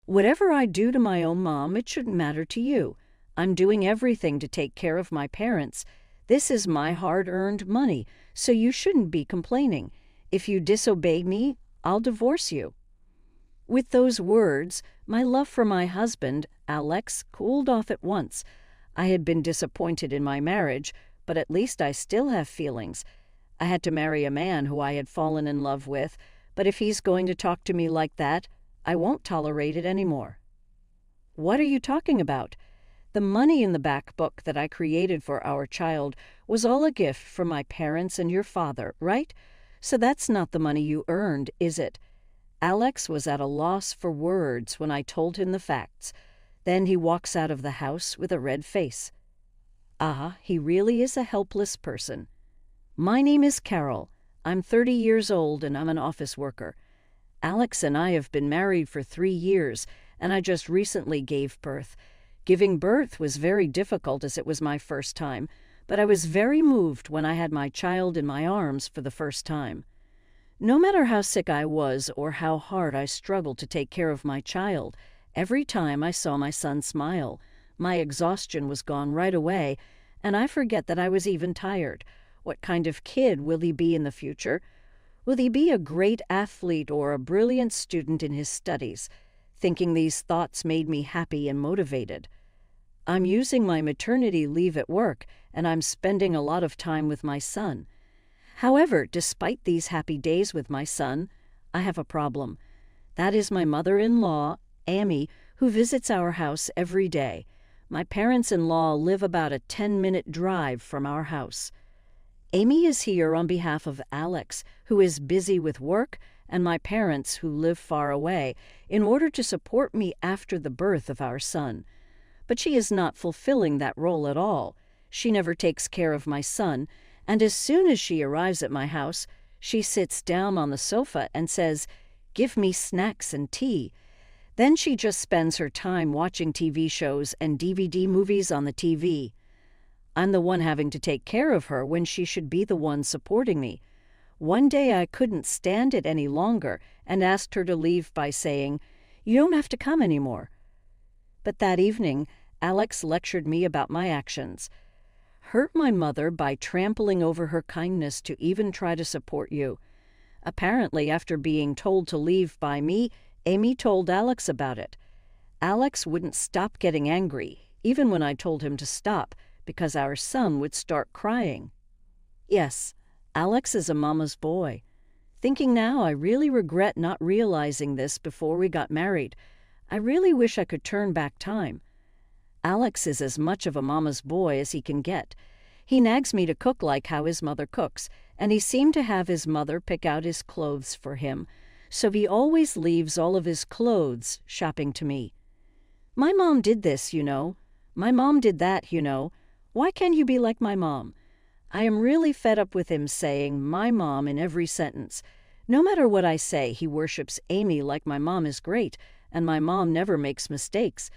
Whatever I do to my own mom, it shouldn't matter to you. I'm doing everything to take care of my parents. This is my hard-earned money, so you shouldn't be complaining. If you disobey me, I'll divorce you." With those words, my love for my husband, Alex, cooled off at once. I had been disappointed in my marriage, but at least I still have feelings. I had to marry a man who I had fallen in love with, but if he's going to talk to me like that, I won't tolerate it anymore. "What are you talking about? The money in the back book that I created for our child was all a gift from my parents and your father, right? So that's not the money you earned, is it?" Alex was at a loss for words when I told him the facts. Then he walks out of the house with a red face. He really is a helpless person. "My name is Carol. I'm 30 years old and I'm an office worker. Alex and I have been married for 3 years, and I just recently gave birth. Giving birth was very difficult as it was my first time, but I was very moved when I had my child in my arms for the first time. No matter how sick I was or how hard I struggled to take care of my child, every time I saw my son smile, my exhaustion was gone right away, and I forget that I was even tired. What kind of kid will he be in the future? Will he be a great athlete or a brilliant student in his studies? Thinking these thoughts made me happy and motivated. I'm using my maternity leave at work, and I'm spending a lot of time with my son. However, despite these happy days with my son, I have a problem. That is my mother-in-law, Amy, who visits our house every day. My parents-in-law live about a 10-minute drive from our house. Amy is here on behalf of Alex, who is busy with work, and my parents, who live far away, in order to support me after the birth of our son. But she is not fulfilling that role at all. She never takes care of my son, and as soon as she arrives at my house, she sits down on the sofa and says, "Give me snacks and tea." Then she just spends her time watching TV shows and DVD movies on the TV. I'm the one having to take care of her when she should be the one supporting me. One day I couldn't stand it any longer and asked her to leave by saying, "You don't have to come anymore." But that evening, Alex lectured me about my actions. "Hurt my mother by trampling over her kindness to even try to support you." Apparently, after being told to leave by me, Amy told Alex about it. Alex wouldn't stop getting angry, even when I told him to stop, because our son would start crying. Yes, Alex is a mama's boy. Thinking now, I really regret not realizing this before we got married. I really wish I could turn back time. Alex is as much of a mama's boy as he can get. He nags me to cook like how his mother cooks, and he seemed to have his mother pick out his clothes for him, so he always leaves all of his clothes shopping to me. "My mom did this, you know. My mom did that, you know. Why can't you be like my mom?" I am really fed up with him saying "my mom" in every sentence. No matter what I say, he worships Amy like my mom is great, and my mom never makes mistakes.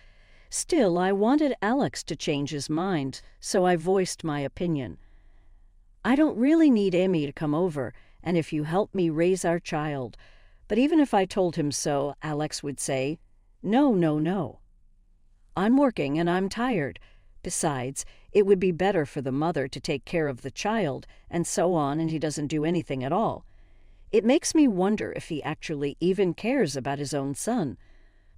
Still, I wanted Alex to change his mind, so I voiced my opinion. "I don't really need Amy to come over, and if you help me raise our child." But even if I told him so, Alex would say, "No, no, no. I'm working and I'm tired. Besides, it would be better for the mother to take care of the child," and so on, and he doesn't do anything at all. It makes me wonder if he actually even cares about his own son.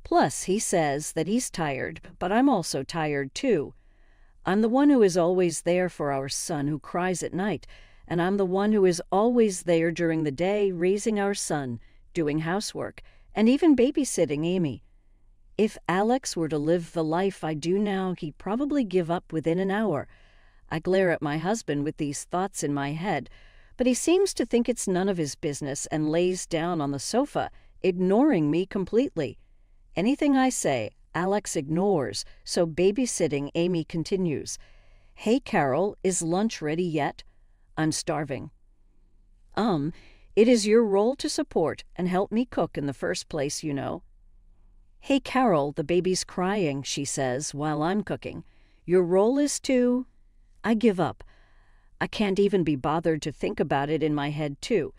Plus, he says that he's tired, but I'm also tired too. I'm the one who is always there for our son who cries at night, and I'm the one who is always there during the day raising our son, doing housework, and even babysitting Amy. If Alex were to live the life I do now, he'd probably give up within an hour. I glare at my husband with these thoughts in my head, but he seems to think it's none of his business and lays down on the sofa, ignoring me completely. Anything I say, Alex ignores, so babysitting Amy continues. "Hey, Carol, is lunch ready yet? I'm starving." It is your role to support and help me cook in the first place, you know." "Hey, Carol, the baby's crying," she says, while I'm cooking. "Your role is to—" I give up. I can't even be bothered to think about it in my head, too.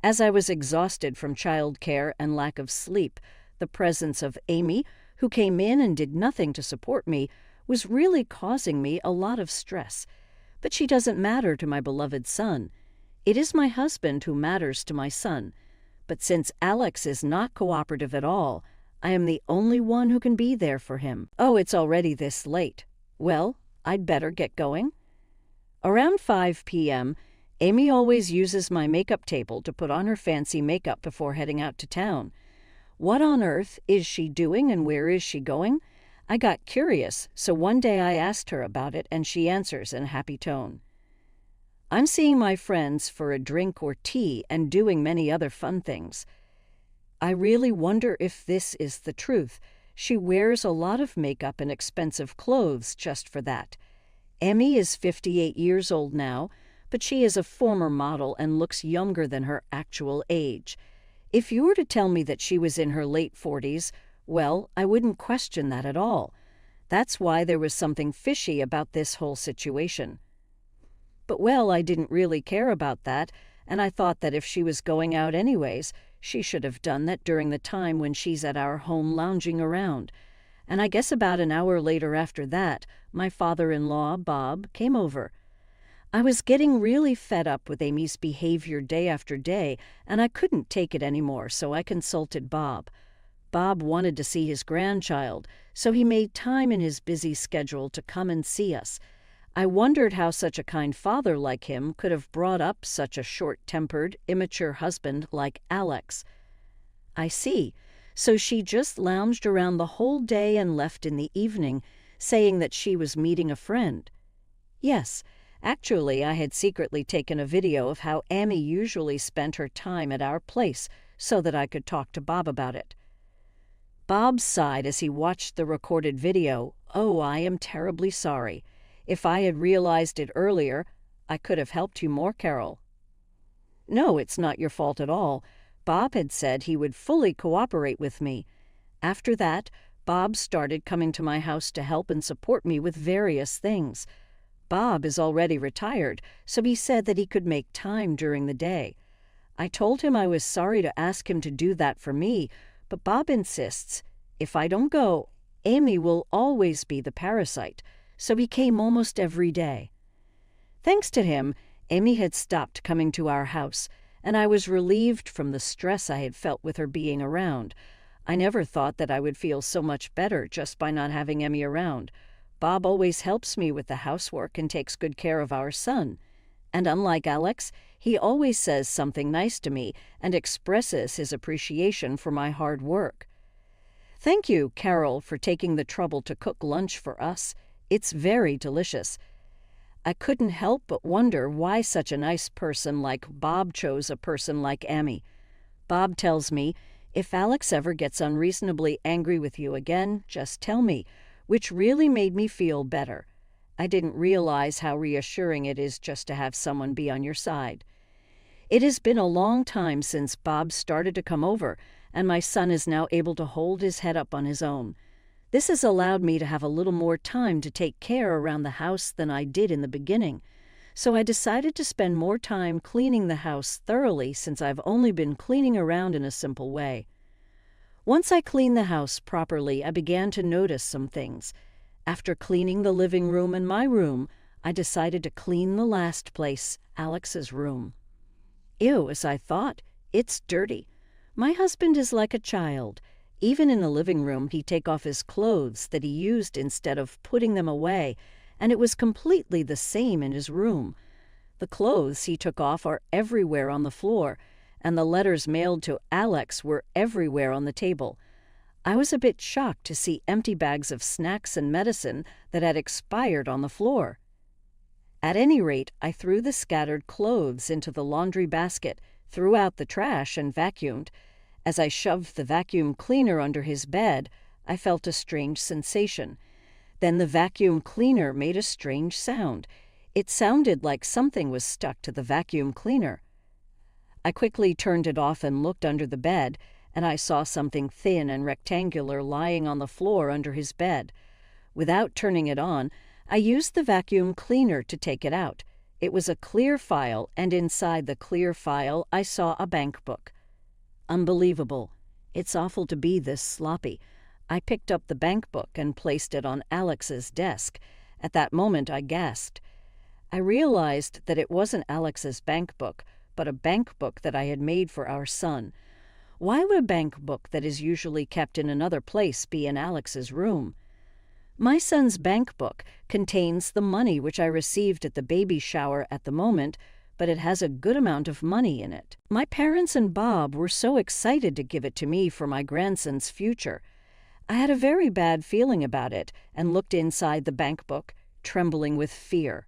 As I was exhausted from childcare and lack of sleep, The presence of Amy, who came in and did nothing to support me, was really causing me a lot of stress. But she doesn't matter to my beloved son. It is my husband who matters to my son. But since Alex is not cooperative at all, I am the only one who can be there for him. Oh, it's already this late. Well, I'd better get going. Around 5 p.m., Amy always uses my makeup table to put on her fancy makeup before heading out to town. What on earth is she doing and where is she going? I got curious, so one day I asked her about it and she answers in a happy tone. I'm seeing my friends for a drink or tea and doing many other fun things. I really wonder if this is the truth. She wears a lot of makeup and expensive clothes just for that. Emmy is 58 years old now, but she is a former model and looks younger than her actual age. If you were to tell me that she was in her late 40s, well, I wouldn't question that at all. That's why there was something fishy about this whole situation. But well, I didn't really care about that, and I thought that if she was going out anyways, she should have done that during the time when she's at our home lounging around. And I guess about an hour later after that, my father-in-law, Bob, came over. I was getting really fed up with Amy's behavior day after day, and I couldn't take it anymore, so I consulted Bob. Bob wanted to see his grandchild, so he made time in his busy schedule to come and see us. I wondered how such a kind father like him could have brought up such a short-tempered, immature husband like Alex. I see. So she just lounged around the whole day and left in the evening, saying that she was meeting a friend. Yes, actually I had secretly taken a video of how Amy usually spent her time at our place so that I could talk to Bob about it. Bob sighed as he watched the recorded video. Oh, I am terribly sorry. If I had realized it earlier, I could have helped you more, Carol. No, it's not your fault at all. Bob had said he would fully cooperate with me. After that, Bob started coming to my house to help and support me with various things. Bob is already retired, so he said that he could make time during the day. I told him I was sorry to ask him to do that for me, but Bob insists, if I don't go, Amy will always be the parasite, so he came almost every day. Thanks to him, Amy had stopped coming to our house, and I was relieved from the stress I had felt with her being around. I never thought that I would feel so much better just by not having Emmy around. Bob always helps me with the housework and takes good care of our son. And unlike Alex, he always says something nice to me and expresses his appreciation for my hard work. Thank you, Carol, for taking the trouble to cook lunch for us. It's very delicious. I couldn't help but wonder why such a nice person like Bob chose a person like Amy. Bob tells me, if Alex ever gets unreasonably angry with you again, just tell me, which really made me feel better. I didn't realize how reassuring it is just to have someone be on your side. It has been a long time since Bob started to come over, and my son is now able to hold his head up on his own. This has allowed me to have a little more time to take care around the house than I did in the beginning, so I decided to spend more time cleaning the house thoroughly since I've only been cleaning around in a simple way. Once I cleaned the house properly, I began to notice some things. After cleaning the living room and my room, I decided to clean the last place, Alex's room. Ew, as I thought, it's dirty. My husband is like a child. Even in the living room, he'd take off his clothes that he used instead of putting them away, and it was completely the same in his room. The clothes he took off are everywhere on the floor, and the letters mailed to Alex were everywhere on the table. I was a bit shocked to see empty bags of snacks and medicine that had expired on the floor. At any rate, I threw the scattered clothes into the laundry basket, threw out the trash, and vacuumed. As I shoved the vacuum cleaner under his bed, I felt a strange sensation. Then the vacuum cleaner made a strange sound. It sounded like something was stuck to the vacuum cleaner. I quickly turned it off and looked under the bed, and I saw something thin and rectangular lying on the floor under his bed. Without turning it on, I used the vacuum cleaner to take it out. It was a clear file, and inside the clear file I saw a bank book. Unbelievable. It's awful to be this sloppy. I picked up the bank book and placed it on Alex's desk. At that moment, I gasped. I realized that it wasn't Alex's bank book, but a bank book that I had made for our son. Why would a bank book that is usually kept in another place be in Alex's room? My son's bank book contains the money which I received at the baby shower at the moment, but it has a good amount of money in it. My parents and Bob were so excited to give it to me for my grandson's future. I had a very bad feeling about it and looked inside the bank book, trembling with fear.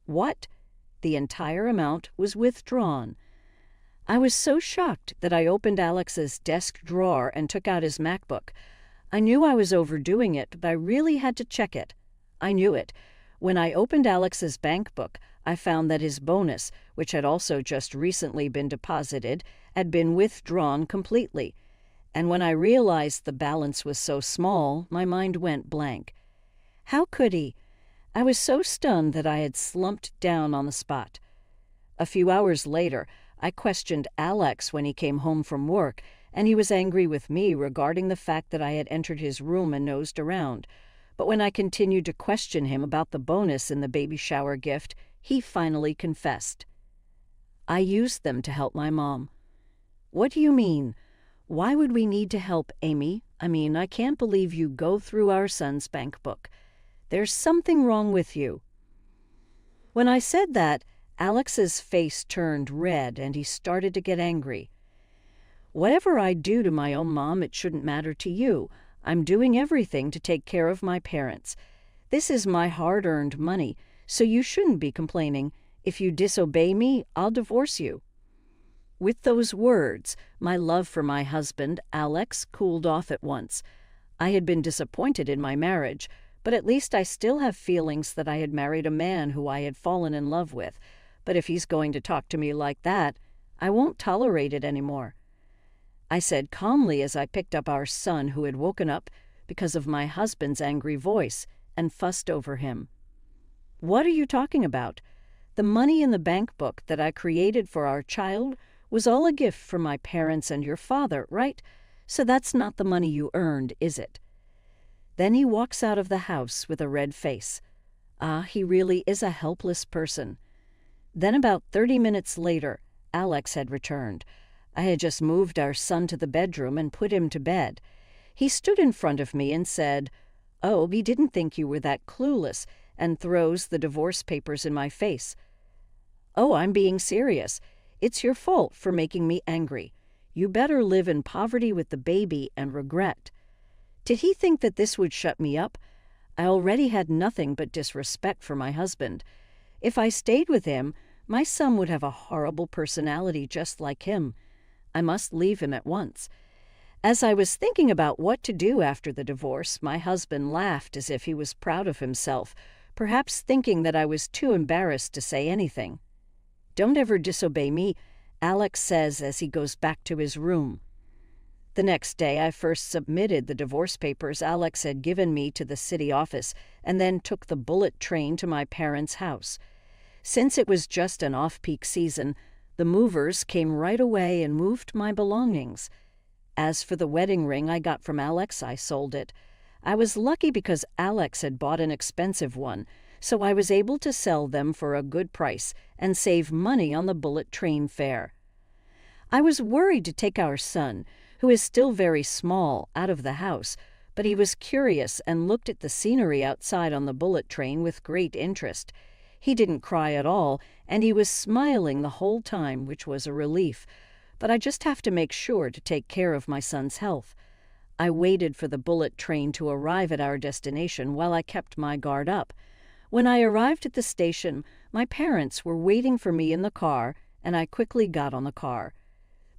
What? The entire amount was withdrawn. I was so shocked that I opened Alex's desk drawer and took out his MacBook. I knew I was overdoing it, but I really had to check it. I knew it. When I opened Alex's bank book, I found that his bonus, which had also just recently been deposited, had been withdrawn completely. And when I realized the balance was so small, my mind went blank. How could he? I was so stunned that I had slumped down on the spot. A few hours later, I questioned Alex when he came home from work, and he was angry with me regarding the fact that I had entered his room and nosed around. But when I continued to question him about the bonus in the baby shower gift, he finally confessed. I used them to help my mom. What do you mean? Why would we need to help Amy? I can't believe you go through our son's bank book. There's something wrong with you. When I said that, Alex's face turned red and he started to get angry. Whatever I do to my own mom, it shouldn't matter to you. I'm doing everything to take care of my parents. This is my hard-earned money, so you shouldn't be complaining. If you disobey me, I'll divorce you. With those words, my love for my husband, Alex, cooled off at once. I had been disappointed in my marriage, but at least I still have feelings that I had married a man who I had fallen in love with. But if he's going to talk to me like that, I won't tolerate it anymore. I said calmly as I picked up our son, who had woken up because of my husband's angry voice, and fussed over him. What are you talking about? The money in the bank book that I created for our child was all a gift from my parents and your father, right? So that's not the money you earned, is it? Then he walks out of the house with a red face. He really is a helpless person. Then about 30 minutes later, Alex had returned. I had just moved our son to the bedroom and put him to bed. He stood in front of me and said, "Oh, we didn't think you were that clueless," and throws the divorce papers in my face. "Oh, I'm being serious. It's your fault for making me angry. You better live in poverty with the baby and regret." Did he think that this would shut me up? I already had nothing but disrespect for my husband. If I stayed with him, my son would have a horrible personality just like him. I must leave him at once. As I was thinking about what to do after the divorce, my husband laughed as if he was proud of himself, perhaps thinking that I was too embarrassed to say anything. "Don't ever disobey me," Alex says as he goes back to his room. The next day, I first submitted the divorce papers Alex had given me to the city office and then took the bullet train to my parents' house. Since it was just an off-peak season, the movers came right away and moved my belongings. As for the wedding ring I got from Alex, I sold it. I was lucky because Alex had bought an expensive one, so I was able to sell them for a good price and save money on the bullet train fare. I was worried to take our son, who is still very small, out of the house, but he was curious and looked at the scenery outside on the bullet train with great interest. He didn't cry at all, and he was smiling the whole time, which was a relief. But I just have to make sure to take care of my son's health. I waited for the bullet train to arrive at our destination while I kept my guard up. When I arrived at the station, my parents were waiting for me in the car, and I quickly got on the car.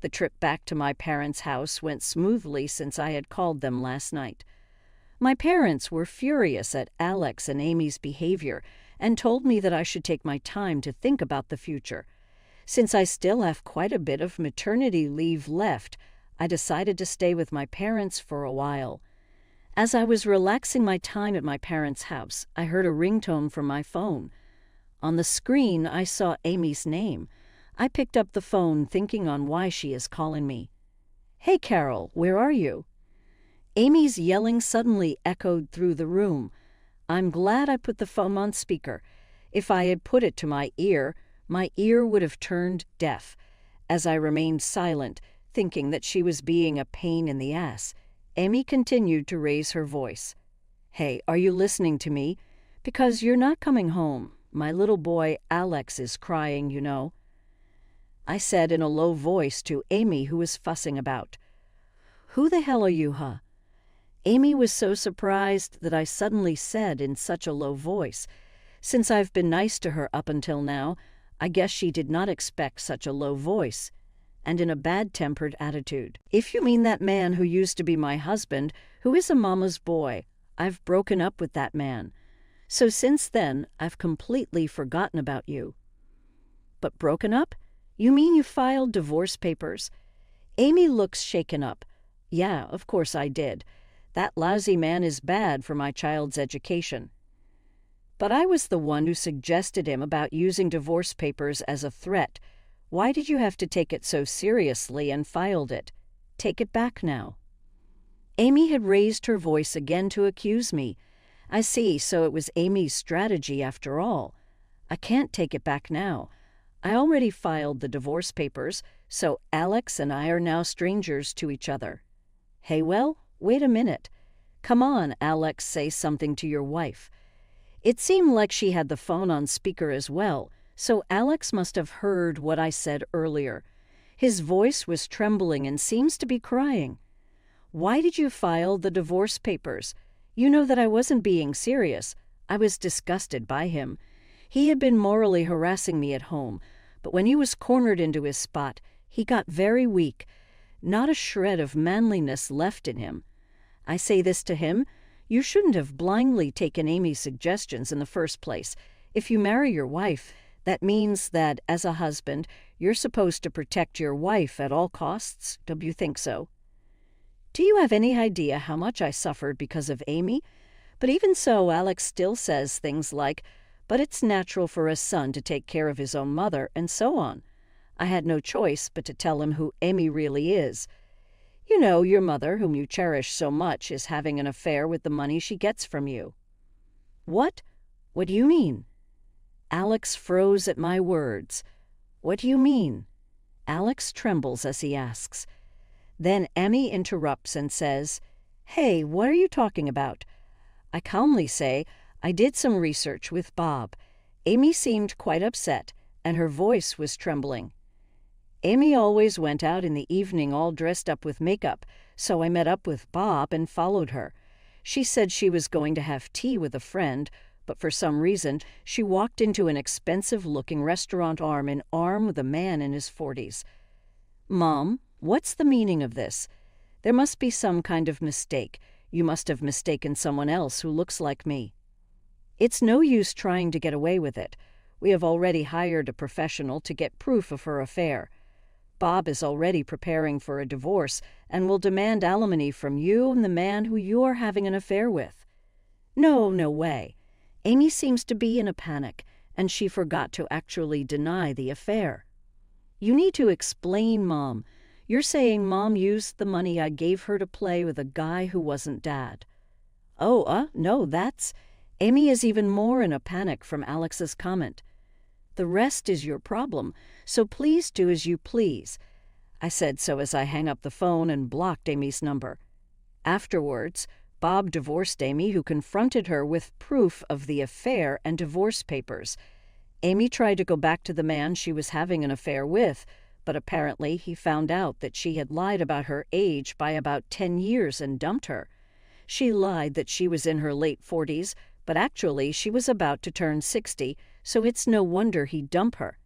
The trip back to my parents' house went smoothly since I had called them last night. My parents were furious at Alex and Amy's behavior and told me that I should take my time to think about the future. Since I still have quite a bit of maternity leave left, I decided to stay with my parents for a while. As I was relaxing my time at my parents' house, I heard a ringtone from my phone. On the screen, I saw Amy's name. I picked up the phone, thinking on why she is calling me. "Hey, Carol, where are you?" Amy's yelling suddenly echoed through the room. I'm glad I put the phone on speaker. If I had put it to my ear would have turned deaf. As I remained silent, thinking that she was being a pain in the ass, Amy continued to raise her voice. "Hey, are you listening to me? Because you're not coming home. My little boy, Alex, is crying, you know." I said in a low voice to Amy, who was fussing about, "Who the hell are you, huh?" Amy was so surprised that I suddenly said in such a low voice. Since I've been nice to her up until now, I guess she did not expect such a low voice, and in a bad-tempered attitude. "If you mean that man who used to be my husband, who is a mama's boy, I've broken up with that man. So since then, I've completely forgotten about you." "But broken up? You mean you filed divorce papers?" Amy looks shaken up. "Yeah, of course I did. That lousy man is bad for my child's education." "But I was the one who suggested him about using divorce papers as a threat. Why did you have to take it so seriously and filed it? Take it back now." Amy had raised her voice again to accuse me. I see, so it was Amy's strategy after all. I can't take it back now. I already filed the divorce papers, so Alex and I are now strangers to each other. "Hey, well, wait a minute. Come on, Alex, say something to your wife." It seemed like she had the phone on speaker as well, so Alex must have heard what I said earlier. His voice was trembling and seems to be crying. "Why did you file the divorce papers? You know that I wasn't being serious." I was disgusted by him. He had been morally harassing me at home, but when he was cornered into his spot, he got very weak. Not a shred of manliness left in him. I say this to him: you shouldn't have blindly taken Amy's suggestions in the first place. If you marry your wife, that means that, as a husband, you're supposed to protect your wife at all costs. Don't you think so? Do you have any idea how much I suffered because of Amy? But even so, Alex still says things like, "But it's natural for a son to take care of his own mother," and so on. I had no choice but to tell him who Amy really is. "You know, your mother, whom you cherish so much, is having an affair with the money she gets from you." "What? What do you mean?" Alex froze at my words. "What do you mean?" Alex trembles as he asks. Then Amy interrupts and says, "Hey, what are you talking about?" I calmly say, "I did some research with Bob." Amy seemed quite upset, and her voice was trembling. Amy always went out in the evening all dressed up with makeup, so I met up with Bob and followed her. She said she was going to have tea with a friend, but for some reason she walked into an expensive-looking restaurant arm in arm with a man in his 40s. "Mom, what's the meaning of this? There must be some kind of mistake. You must have mistaken someone else who looks like me." "It's no use trying to get away with it. We have already hired a professional to get proof of her affair. Bob is already preparing for a divorce and will demand alimony from you and the man who you are having an affair with." "No way." Amy seems to be in a panic, and she forgot to actually deny the affair. "You need to explain, Mom. You're saying Mom used the money I gave her to play with a guy who wasn't Dad." No, that's..." Amy is even more in a panic from Alex's comment. "The rest is your problem, so please do as you please." I said so as I hang up the phone and blocked Amy's number. Afterwards, Bob divorced Amy, who confronted her with proof of the affair and divorce papers. Amy tried to go back to the man she was having an affair with, but apparently he found out that she had lied about her age by about 10 years and dumped her. She lied that she was in her late 40s, but actually she was about to turn 60, so it's no wonder he'd dump her.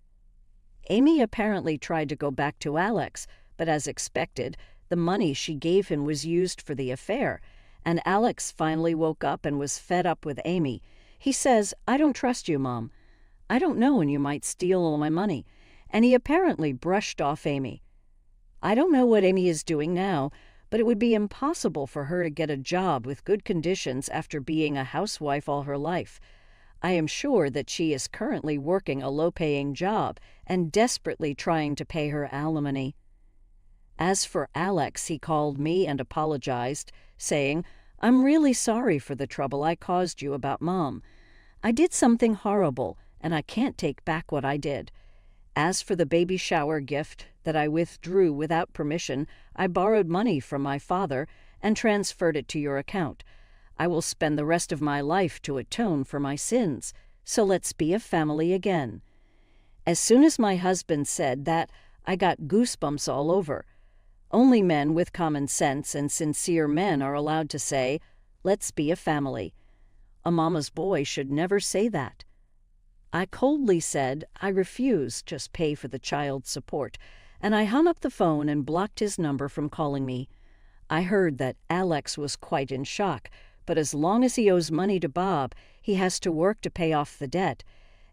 Amy apparently tried to go back to Alex, but as expected, the money she gave him was used for the affair, and Alex finally woke up and was fed up with Amy. He says, "I don't trust you, Mom. I don't know when you might steal all my money," and he apparently brushed off Amy. I don't know what Amy is doing now, but it would be impossible for her to get a job with good conditions after being a housewife all her life. I am sure that she is currently working a low-paying job and desperately trying to pay her alimony. As for Alex, he called me and apologized, saying, "I'm really sorry for the trouble I caused you about Mom. I did something horrible, and I can't take back what I did. As for the baby shower gift that I withdrew without permission, I borrowed money from my father and transferred it to your account. I will spend the rest of my life to atone for my sins, so let's be a family again." As soon as my husband said that, I got goosebumps all over. Only men with common sense and sincere men are allowed to say, "Let's be a family." A mama's boy should never say that. I coldly said I refuse to pay for the child's support, and I hung up the phone and blocked his number from calling me. I heard that Alex was quite in shock, but as long as he owes money to Bob, he has to work to pay off the debt.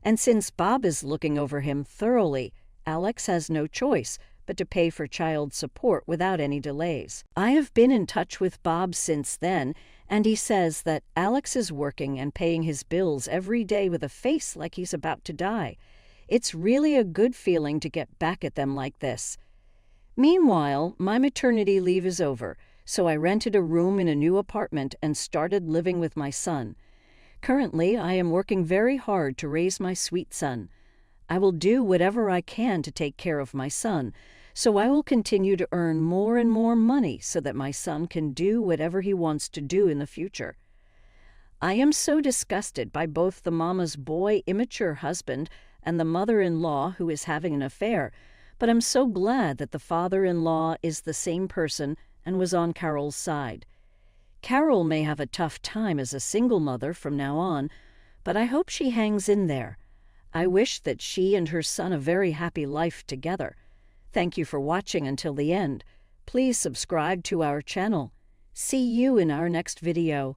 And since Bob is looking over him thoroughly, Alex has no choice but to pay for child support without any delays. I have been in touch with Bob since then, and he says that Alex is working and paying his bills every day with a face like he's about to die. It's really a good feeling to get back at them like this. Meanwhile, my maternity leave is over, so I rented a room in a new apartment and started living with my son. Currently, I am working very hard to raise my sweet son. I will do whatever I can to take care of my son, so I will continue to earn more and more money so that my son can do whatever he wants to do in the future. I am so disgusted by both the mama's boy immature husband and the mother-in-law who is having an affair, but I'm so glad that the father-in-law is the same person and was on Carol's side. Carol may have a tough time as a single mother from now on, but I hope she hangs in there. I wish that she and her son a very happy life together. Thank you for watching until the end. Please subscribe to our channel. See you in our next video.